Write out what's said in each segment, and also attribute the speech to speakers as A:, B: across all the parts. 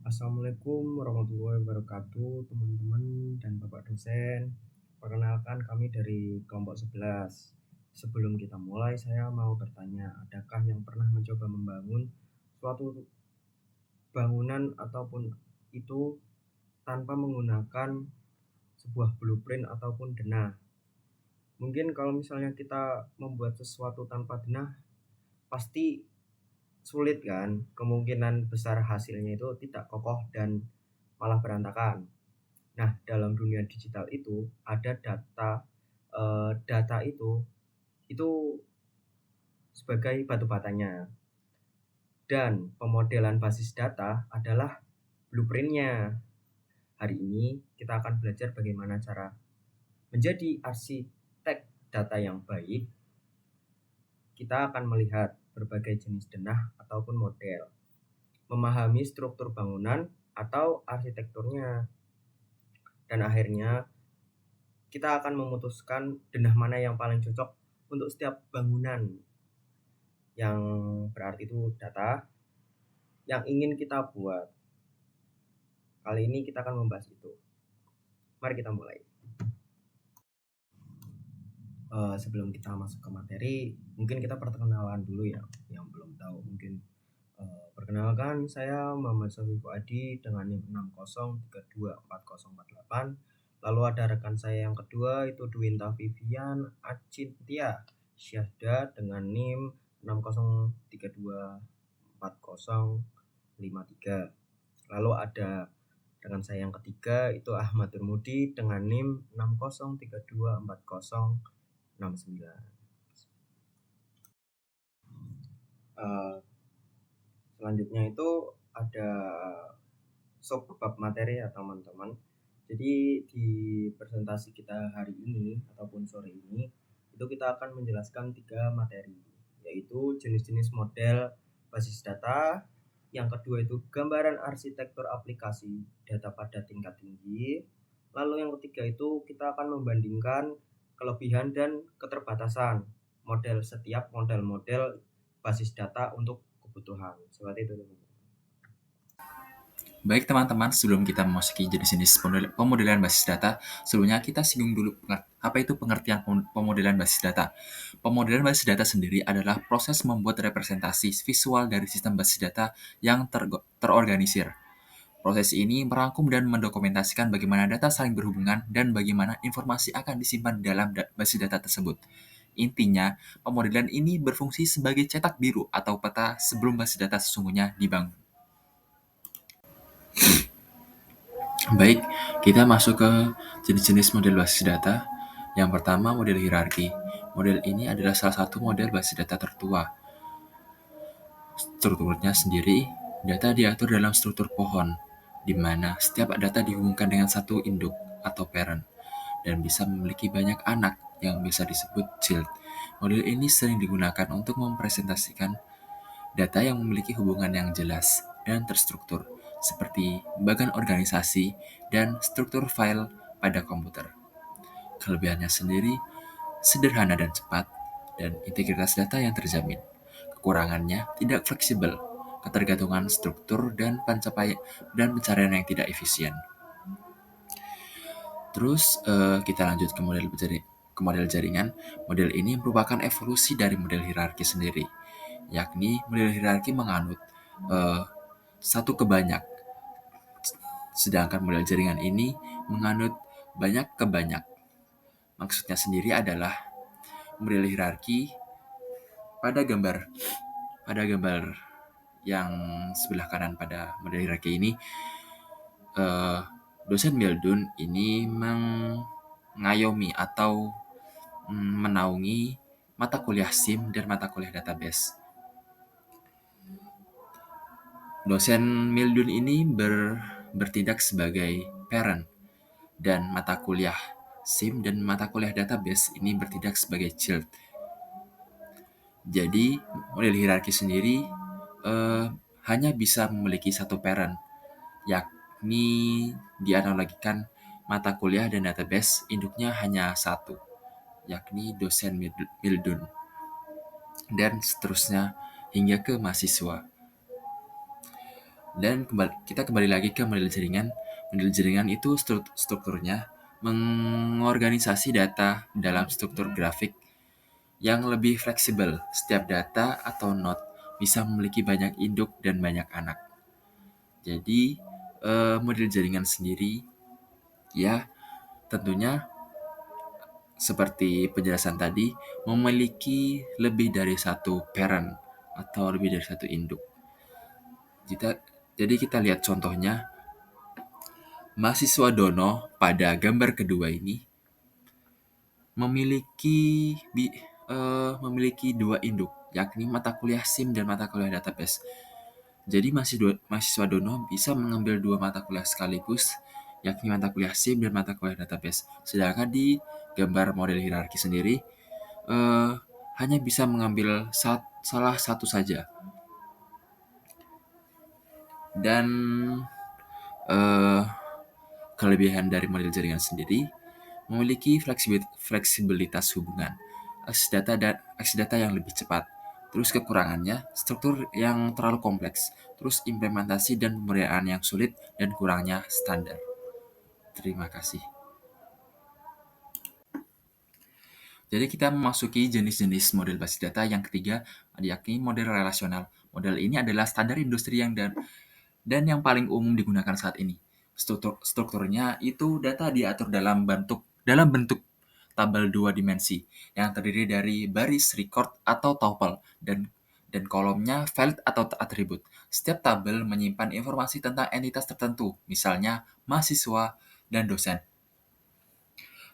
A: Assalamualaikum warahmatullahi wabarakatuh, teman-teman dan Bapak dosen. Perkenalkan kami dari kelompok 11. Sebelum kita mulai, saya mau bertanya, adakah yang pernah mencoba membangun suatu bangunan ataupun itu tanpa menggunakan sebuah blueprint ataupun denah? Mungkin kalau misalnya kita membuat sesuatu tanpa denah, pasti sulit kan? Kemungkinan besar hasilnya itu tidak kokoh dan malah berantakan. Nah, dalam dunia digital itu ada data itu sebagai batu batanya, dan pemodelan basis data adalah blueprintnya. Hari ini kita akan belajar bagaimana cara menjadi arsitek data yang baik. Kita akan melihat berbagai jenis denah ataupun model, memahami struktur bangunan atau arsitekturnya, dan akhirnya kita akan memutuskan denah mana yang paling cocok untuk setiap bangunan, yang berarti itu data yang ingin kita buat. Kali ini kita akan membahas itu. Mari kita mulai. Sebelum kita masuk ke materi, mungkin kita perkenalan dulu ya, yang belum tahu. Mungkin perkenalkan, saya Muhammad Sofi Fuadi dengan NIM 60324048. Lalu ada rekan saya yang kedua, itu Dwinta Vivian Acintia Syahda dengan NIM 60324053. Lalu ada rekan saya yang ketiga, itu Ahmad Durmudi dengan NIM 60324069. Selanjutnya itu ada subbab materi ya teman-teman. Jadi di presentasi kita hari ini ataupun sore ini itu kita akan menjelaskan 3 materi, yaitu jenis-jenis model basis data, yang kedua itu gambaran arsitektur aplikasi data pada tingkat tinggi, lalu yang ketiga itu kita akan membandingkan kelebihan dan keterbatasan setiap model basis data untuk kebutuhan. Seperti itu teman-teman.
B: Baik teman-teman, sebelum kita memasuki jenis-jenis pemodelan basis data, sebelumnya kita singgung dulu apa itu pengertian pemodelan basis data. Pemodelan basis data sendiri adalah proses membuat representasi visual dari sistem basis data yang terorganisir. Proses ini merangkum dan mendokumentasikan bagaimana data saling berhubungan dan bagaimana informasi akan disimpan dalam basis data tersebut. Intinya, pemodelan ini berfungsi sebagai cetak biru atau peta sebelum basis data sesungguhnya dibangun. Baik, kita masuk ke jenis-jenis model basis data. Yang pertama, model hierarki. Model ini adalah salah satu model basis data tertua. Strukturnya sendiri, data diatur dalam struktur pohon, di mana setiap data dihubungkan dengan satu induk atau parent, dan bisa memiliki banyak anak yang bisa disebut child. Model ini sering digunakan untuk mempresentasikan data yang memiliki hubungan yang jelas dan terstruktur, seperti bagan organisasi dan struktur file pada komputer. Kelebihannya sendiri, sederhana dan cepat, dan integritas data yang terjamin. Kekurangannya tidak fleksibel, ketergantungan struktur dan pencarian yang tidak efisien. Terus kita lanjut ke model jaringan. Model ini merupakan evolusi dari model hierarki sendiri, yakni model hierarki menganut satu ke banyak, sedangkan model jaringan ini menganut banyak ke banyak. Maksudnya sendiri adalah model hierarki pada gambar yang sebelah kanan pada model hierarki ini, dosen Mildun ini mengayomi atau menaungi mata kuliah SIM dan mata kuliah database. Dosen Mildun ini bertindak sebagai parent, dan mata kuliah SIM dan mata kuliah database ini bertindak sebagai child. Jadi, model hierarki sendiri hanya bisa memiliki satu parent, yakni dianalogikan mata kuliah dan database induknya hanya satu, yakni dosen Mildun, dan seterusnya hingga ke mahasiswa. Dan kita kembali lagi ke model jaringan. Model jaringan itu strukturnya mengorganisasi data dalam struktur grafik yang lebih fleksibel. Setiap data atau node bisa memiliki banyak induk dan banyak anak. Jadi, model jaringan sendiri ya tentunya seperti penjelasan tadi memiliki lebih dari satu parent atau lebih dari satu induk. Kita, jadi kita lihat contohnya, mahasiswa Dono pada gambar kedua ini memiliki memiliki dua induk, yakni mata kuliah SIM dan mata kuliah database. Jadi mahasiswa Dono bisa mengambil dua mata kuliah sekaligus, yakni mata kuliah SIM dan mata kuliah database. Sedangkan di gambar model hierarki sendiri, eh, hanya bisa mengambil salah satu saja. Dan eh, kelebihan dari model jaringan sendiri memiliki fleksibilitas hubungan, akses data yang lebih cepat. Terus kekurangannya, struktur yang terlalu kompleks, terus implementasi dan pemeliharaan yang sulit, dan kurangnya standar. Terima kasih. Jadi kita memasuki jenis-jenis model basis data yang ketiga, yakni model relasional. Model ini adalah standar industri dan yang paling umum digunakan saat ini. Strukturnya itu data diatur dalam bentuk tabel dua dimensi yang terdiri dari baris, record, atau tuple dan kolomnya valid atau atribut. Setiap tabel menyimpan informasi tentang entitas tertentu, misalnya mahasiswa dan dosen.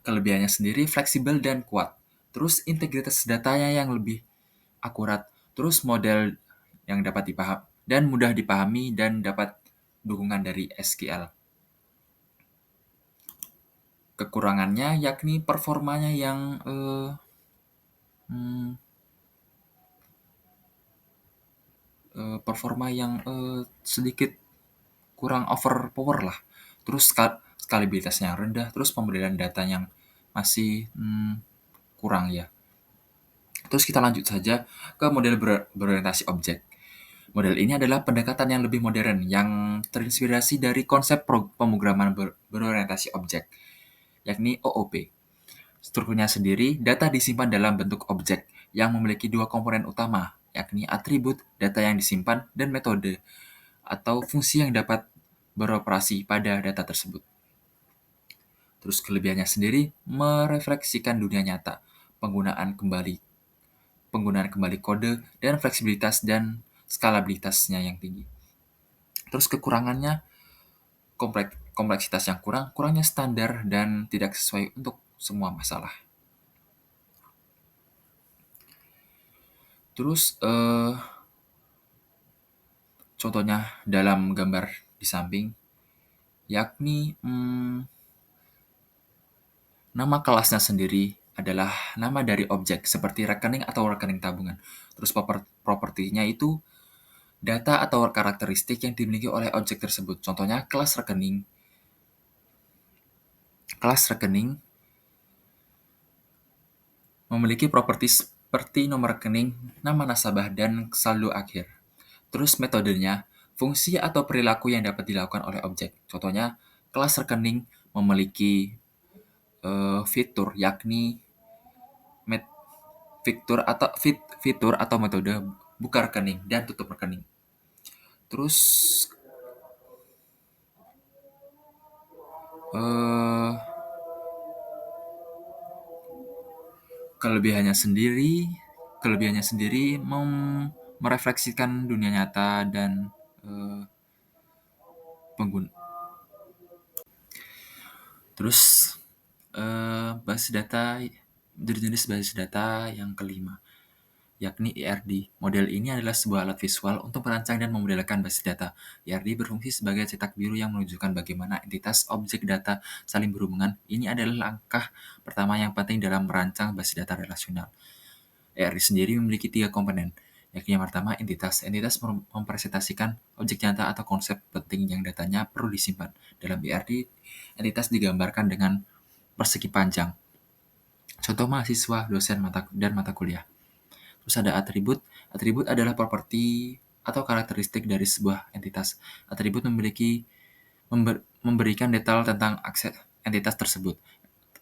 B: Kelebihannya sendiri fleksibel dan kuat. Terus integritas datanya yang lebih akurat. Terus model yang dapat dipaham dan mudah dipahami dan dapat dukungan dari SQL. Kekurangannya yakni performanya yang sedikit kurang overpower lah. Terus skalibilitasnya yang rendah, terus pemberian data yang masih kurang ya. Terus kita lanjut saja ke model berorientasi objek. Model ini adalah pendekatan yang lebih modern yang terinspirasi dari konsep pemrograman berorientasi objek, yakni OOP. Strukturnya sendiri, data disimpan dalam bentuk objek yang memiliki dua komponen utama, yakni atribut data yang disimpan dan metode atau fungsi yang dapat beroperasi pada data tersebut. Terus kelebihannya sendiri merefleksikan dunia nyata, penggunaan kembali kode, dan fleksibilitas dan skalabilitasnya yang tinggi. Terus kekurangannya kompleksitas yang kurangnya standar dan tidak sesuai untuk semua masalah. Terus contohnya dalam gambar di samping, yakni nama kelasnya sendiri adalah nama dari objek seperti rekening atau rekening tabungan. Terus propertinya itu data atau karakteristik yang dimiliki oleh objek tersebut. Contohnya kelas rekening. Kelas rekening memiliki properti seperti nomor rekening, nama nasabah, dan saldo akhir. Terus metodenya, fungsi atau perilaku yang dapat dilakukan oleh objek. Contohnya, kelas rekening memiliki fitur, yakni fitur atau metode buka rekening dan tutup rekening. Terus kelebihannya sendiri merefleksikan dunia nyata dan pengguna. Terus basis data, jenis basis data yang kelima, yakni IRD. Model ini adalah sebuah alat visual untuk merancang dan memodelkan basis data. IRD berfungsi sebagai cetak biru yang menunjukkan bagaimana entitas objek data saling berhubungan. Ini adalah langkah pertama yang penting dalam merancang basis data relasional. IRD sendiri memiliki 3 komponen, yakni yang pertama entitas. Entitas mempresentasikan objek nyata atau konsep penting yang datanya perlu disimpan. Dalam IRD, entitas digambarkan dengan persegi panjang. Contoh mahasiswa, dosen, dan mata kuliah. Terus ada atribut. Atribut adalah properti atau karakteristik dari sebuah entitas. Atribut memberikan detail tentang akses entitas tersebut.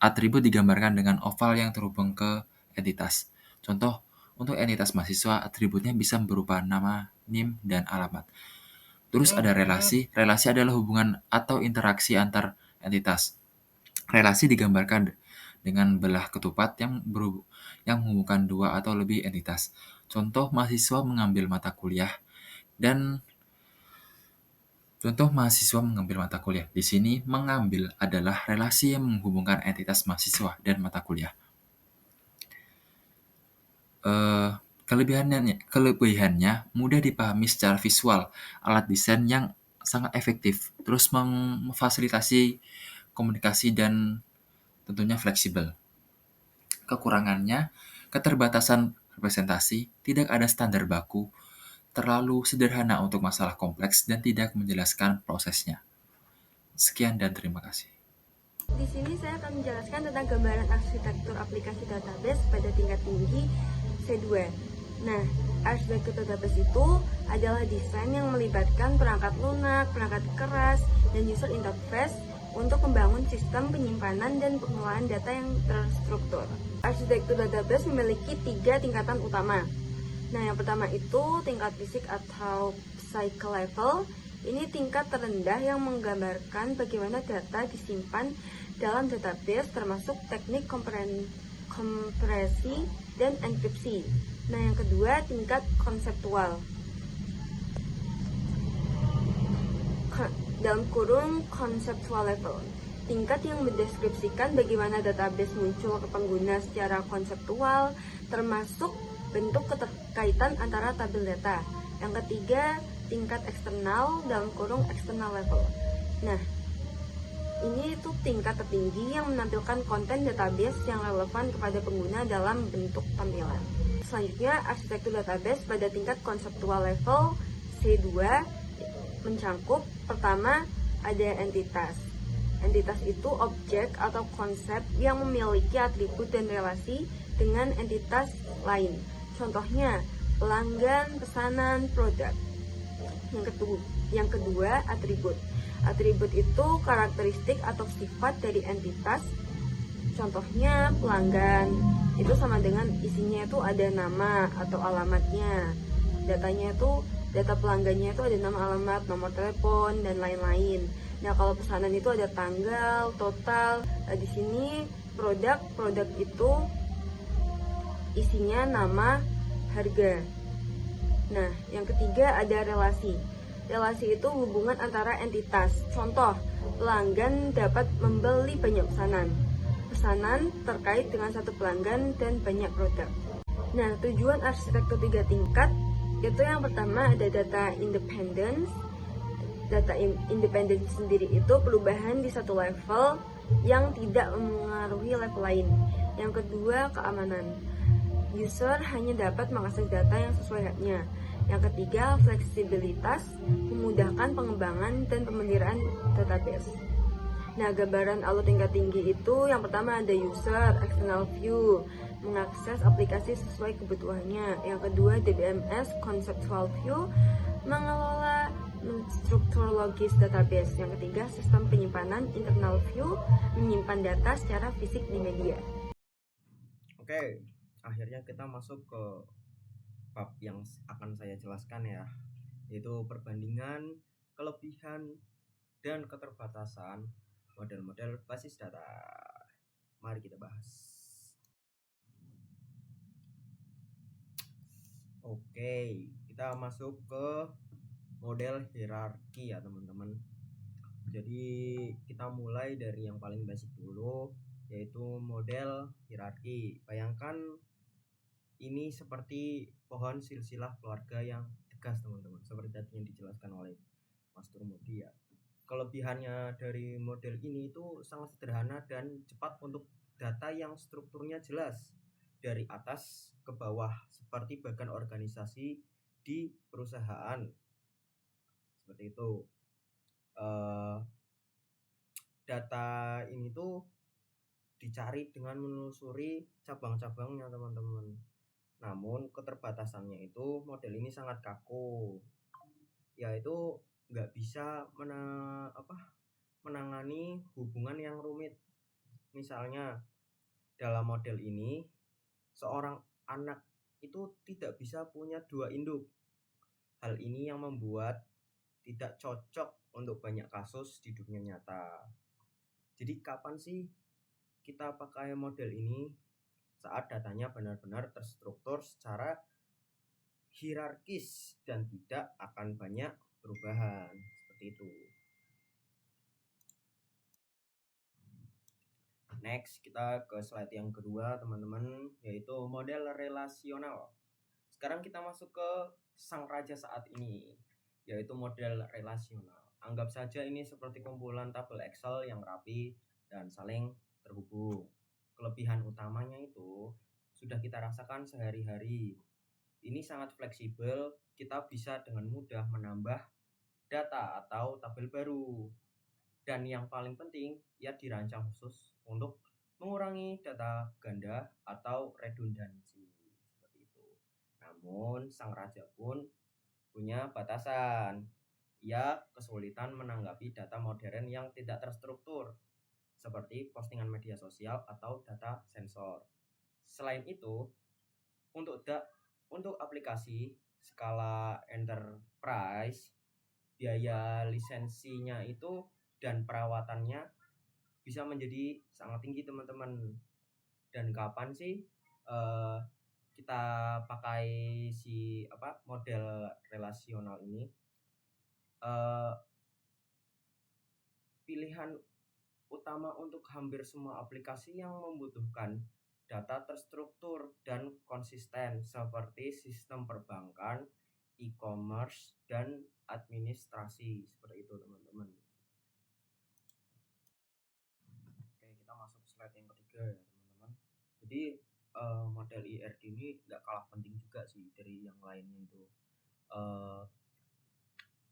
B: Atribut digambarkan dengan oval yang terhubung ke entitas. Contoh, untuk entitas mahasiswa, atributnya bisa berupa nama, NIM, dan alamat. Terus ada relasi. Relasi adalah hubungan atau interaksi antar entitas. Relasi digambarkan dengan belah ketupat yang menghubungkan dua atau lebih entitas. Contoh, mahasiswa mengambil mata kuliah dan Contoh mahasiswa mengambil mata kuliah. Di sini, mengambil adalah relasi yang menghubungkan entitas mahasiswa dan mata kuliah. Kelebihannya mudah dipahami secara visual, alat desain yang sangat efektif, terus memfasilitasi komunikasi dan tentunya fleksibel. Kekurangannya, keterbatasan representasi, tidak ada standar baku, terlalu sederhana untuk masalah kompleks dan tidak menjelaskan prosesnya. Sekian dan terima kasih.
C: Di sini saya akan menjelaskan tentang gambaran arsitektur aplikasi database pada tingkat tinggi C2. Nah, arsitektur database itu adalah desain yang melibatkan perangkat lunak, perangkat keras, dan user interface untuk membangun sistem penyimpanan dan pengelolaan data yang terstruktur. Arsitektur database memiliki 3 tingkatan utama. Nah, yang pertama itu tingkat fisik atau cycle level. Ini tingkat terendah yang menggambarkan bagaimana data disimpan dalam database termasuk teknik kompresi dan enkripsi. Nah, yang kedua tingkat konseptual. Dalam kurung conceptual level, tingkat yang mendeskripsikan bagaimana database muncul ke pengguna secara konseptual, termasuk bentuk keterkaitan antara tabel data. Yang ketiga, tingkat eksternal dalam kurung external level. Nah, ini itu tingkat tertinggi yang menampilkan konten database yang relevan kepada pengguna dalam bentuk tampilan. Selanjutnya, arsitektur database pada tingkat konseptual level C2 mencangkup pertama ada entitas. Entitas itu objek atau konsep yang memiliki atribut dan relasi dengan entitas lain. Contohnya, pelanggan, pesanan, produk. Yang kedua, atribut. Atribut itu karakteristik atau sifat dari entitas. Contohnya, pelanggan itu sama dengan isinya itu ada nama atau alamatnya. Data pelanggannya itu ada nama, alamat, nomor telepon, dan lain-lain. Nah, kalau pesanan itu ada tanggal, total. Nah, di sini produk itu isinya nama, harga. Nah, yang ketiga ada relasi. Relasi itu hubungan antara entitas. Contoh, pelanggan dapat membeli banyak pesanan. Pesanan terkait dengan satu pelanggan dan banyak produk. Nah, tujuan arsitektur 3 tingkat itu yang pertama ada data independence. Data independence sendiri itu perubahan di satu level yang tidak mengaruhi level lain. Yang kedua, keamanan. User hanya dapat mengakses data yang sesuai haknya. Yang ketiga, fleksibilitas, memudahkan pengembangan dan pemeliharaan database. Nah, gambaran alur tingkat tinggi itu yang pertama ada user, external view, mengakses aplikasi sesuai kebutuhannya. Yang kedua, DBMS, conceptual view, mengelola struktur logis database. Yang ketiga, sistem penyimpanan, internal view, menyimpan data secara fisik di media.
A: Oke, akhirnya kita masuk ke bab yang akan saya jelaskan ya, yaitu perbandingan, kelebihan, dan keterbatasan model-model basis data. Mari kita bahas. Oke, kita masuk ke model hierarki ya teman-teman. Jadi kita mulai dari yang paling basic dulu, yaitu model hierarki. Bayangkan ini seperti pohon silsilah keluarga yang tegas teman-teman, seperti tadi yang dijelaskan oleh Mas Turmudi ya. Kelebihannya dari model ini itu sangat sederhana dan cepat untuk data yang strukturnya jelas dari atas ke bawah, seperti bagian organisasi di perusahaan. Seperti itu. Data ini tuh dicari dengan menelusuri cabang-cabangnya teman-teman. Namun keterbatasannya itu model ini sangat kaku, yaitu nggak bisa menangani hubungan yang rumit. Misalnya dalam model ini seorang anak itu tidak bisa punya dua induk. Hal ini yang membuat tidak cocok untuk banyak kasus di dunia nyata. Jadi kapan sih kita pakai model ini? Saat datanya benar-benar terstruktur secara hierarkis dan tidak akan banyak perubahan. Seperti itu. Next, kita ke slide yang kedua, teman-teman, yaitu model relasional. Sekarang kita masuk ke sang raja saat ini, yaitu model relasional. Anggap saja ini seperti kumpulan tabel Excel yang rapi dan saling terhubung. Kelebihan utamanya itu sudah kita rasakan sehari-hari. Ini sangat fleksibel, kita bisa dengan mudah menambah data atau tabel baru. Dan yang paling penting, ia dirancang khusus untuk mengurangi data ganda atau redundansi. Seperti itu. Namun, sang raja pun punya batasan. Ia kesulitan menanggapi data modern yang tidak terstruktur, seperti postingan media sosial atau data sensor. Selain itu, untuk aplikasi skala enterprise, biaya lisensinya itu dan perawatannya bisa menjadi sangat tinggi, teman-teman. Dan kapan sih kita pakai model relasional ini? Pilihan utama untuk hampir semua aplikasi yang membutuhkan data terstruktur dan konsisten seperti sistem perbankan, e-commerce, dan administrasi. Seperti itu, teman-teman. Oke, kita masuk slide yang ketiga ya, teman-teman. Jadi model IRD ini nggak kalah penting juga sih dari yang lainnya itu.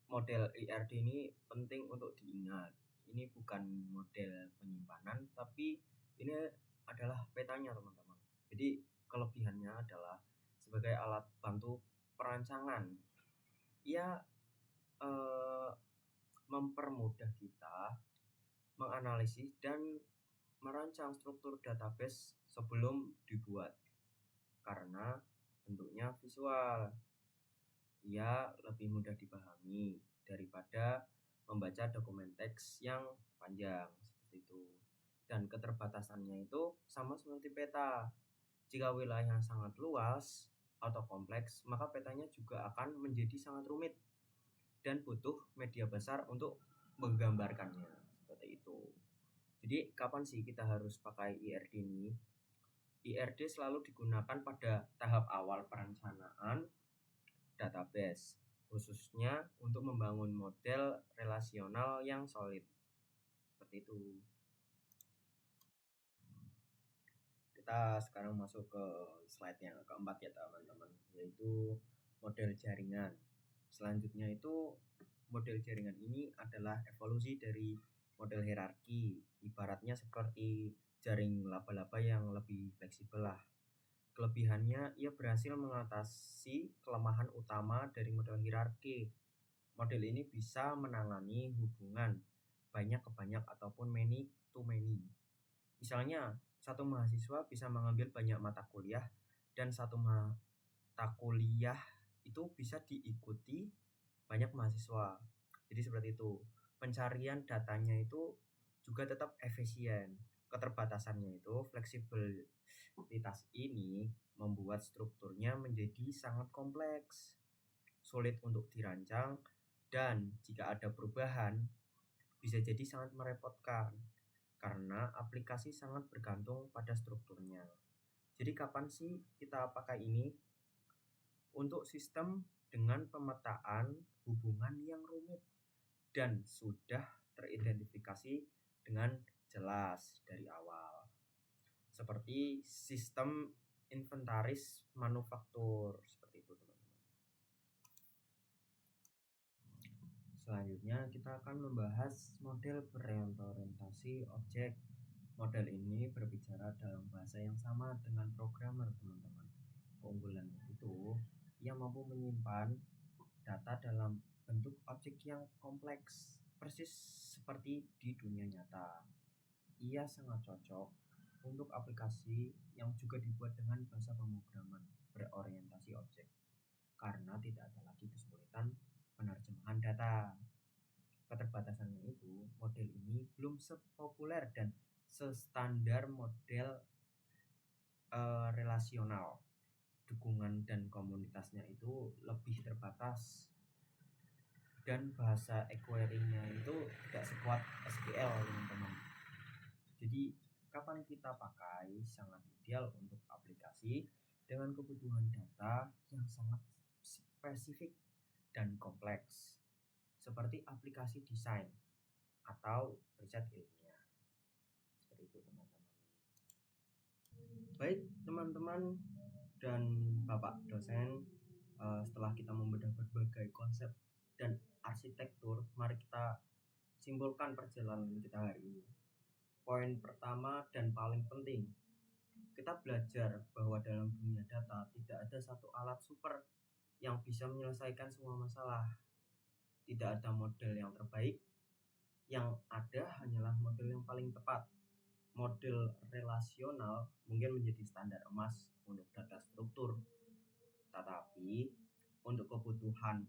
A: Model IRD ini penting untuk diingat. Ini bukan model penyimpanan, tapi ini adalah petanya, teman-teman. Jadi kelebihannya adalah sebagai alat bantu perancangan. Ia mempermudah kita menganalisis dan merancang struktur database sebelum dibuat karena bentuknya visual. Ia lebih mudah dipahami daripada membaca dokumen teks yang panjang seperti itu. Dan keterbatasannya itu sama seperti peta. Jika wilayah sangat luas atau kompleks, maka petanya juga akan menjadi sangat rumit dan butuh media besar untuk menggambarkannya seperti itu. Jadi kapan sih kita harus pakai IRD ini? IRD selalu digunakan pada tahap awal perencanaan database, khususnya untuk membangun model relasional yang solid. Seperti itu. Kita sekarang masuk ke slide yang keempat ya, teman-teman, yaitu model jaringan. Selanjutnya itu model jaringan ini adalah evolusi dari model hierarki, ibaratnya seperti jaring laba-laba yang lebih fleksibel lah. Kelebihannya, ia berhasil mengatasi kelemahan utama dari model hierarki. Model ini bisa menangani hubungan banyak ke banyak ataupun many to many. Misalnya, satu mahasiswa bisa mengambil banyak mata kuliah dan satu mata kuliah itu bisa diikuti banyak mahasiswa. Jadi seperti itu. Pencarian datanya itu juga tetap efisien. Keterbatasannya itu fleksibilitas ini membuat strukturnya menjadi sangat kompleks, sulit untuk dirancang, dan jika ada perubahan bisa jadi sangat merepotkan karena aplikasi sangat bergantung pada strukturnya. Jadi kapan sih kita pakai ini? Untuk sistem dengan pemetaan hubungan yang rumit dan sudah teridentifikasi dengan jelas dari awal. Seperti sistem inventaris manufaktur, seperti itu, teman-teman. Selanjutnya kita akan membahas model berorientasi objek. Model ini berbicara dalam bahasa yang sama dengan programmer, teman-teman. Keunggulannya itu, ia mampu menyimpan data dalam bentuk objek yang kompleks, persis seperti di dunia nyata. Ia sangat cocok untuk aplikasi yang juga dibuat dengan bahasa pemrograman berorientasi objek, karena tidak ada lagi kesulitan penerjemahan data. Keterbatasannya itu, model ini belum sepopuler dan sestandar model relasional. Dukungan dan komunitasnya itu lebih terbatas, dan bahasa query-nya itu tidak sekuat SQL, teman-teman. Jadi kapan kita pakai sangat ideal untuk aplikasi dengan kebutuhan data yang sangat spesifik dan kompleks, seperti aplikasi desain atau riset ilmiah. Seperti itu, teman-teman. Baik, teman-teman dan Bapak dosen, setelah kita membedah berbagai konsep dan arsitektur, mari kita simpulkan perjalanan kita hari ini. Poin pertama dan paling penting, kita belajar bahwa dalam dunia data tidak ada satu alat super yang bisa menyelesaikan semua masalah. Tidak ada model yang terbaik, yang ada hanyalah model yang paling tepat. Model relasional mungkin menjadi standar emas untuk data struktur, tetapi untuk kebutuhan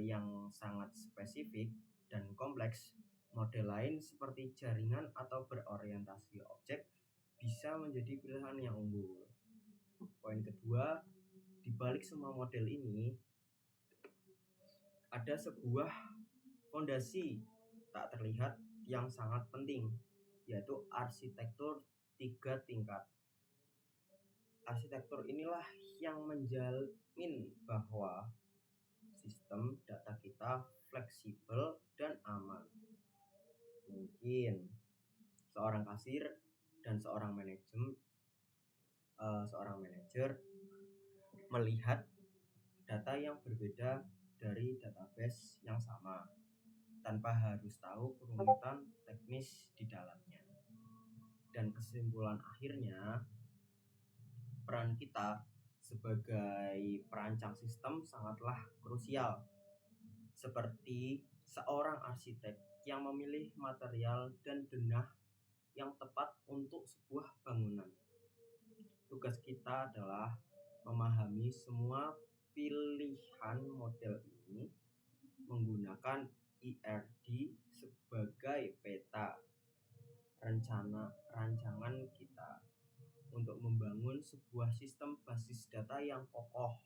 A: yang sangat spesifik dan kompleks, model lain seperti jaringan atau berorientasi objek bisa menjadi pilihan yang unggul. Poin kedua, di balik semua model ini ada sebuah fondasi tak terlihat yang sangat penting, yaitu arsitektur 3 tingkat. Arsitektur inilah yang menjamin bahwa sistem data kita fleksibel dan aman. Mungkin seorang kasir dan seorang manajer melihat data yang berbeda dari database yang sama tanpa harus tahu kerumitan teknis di dalamnya. Dan kesimpulan akhirnya, peran kita sebagai perancang sistem sangatlah krusial, seperti seorang arsitek yang memilih material dan denah yang tepat untuk sebuah bangunan. Tugas kita adalah memahami semua pilihan model ini menggunakan IRD sebagai peta rancangan kita untuk membangun sebuah sistem basis data yang kokoh,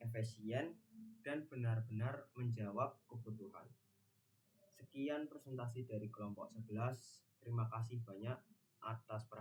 A: efisien, dan benar-benar menjawab kebutuhan. Sekian presentasi dari kelompok 11. Terima kasih banyak atas perhatian.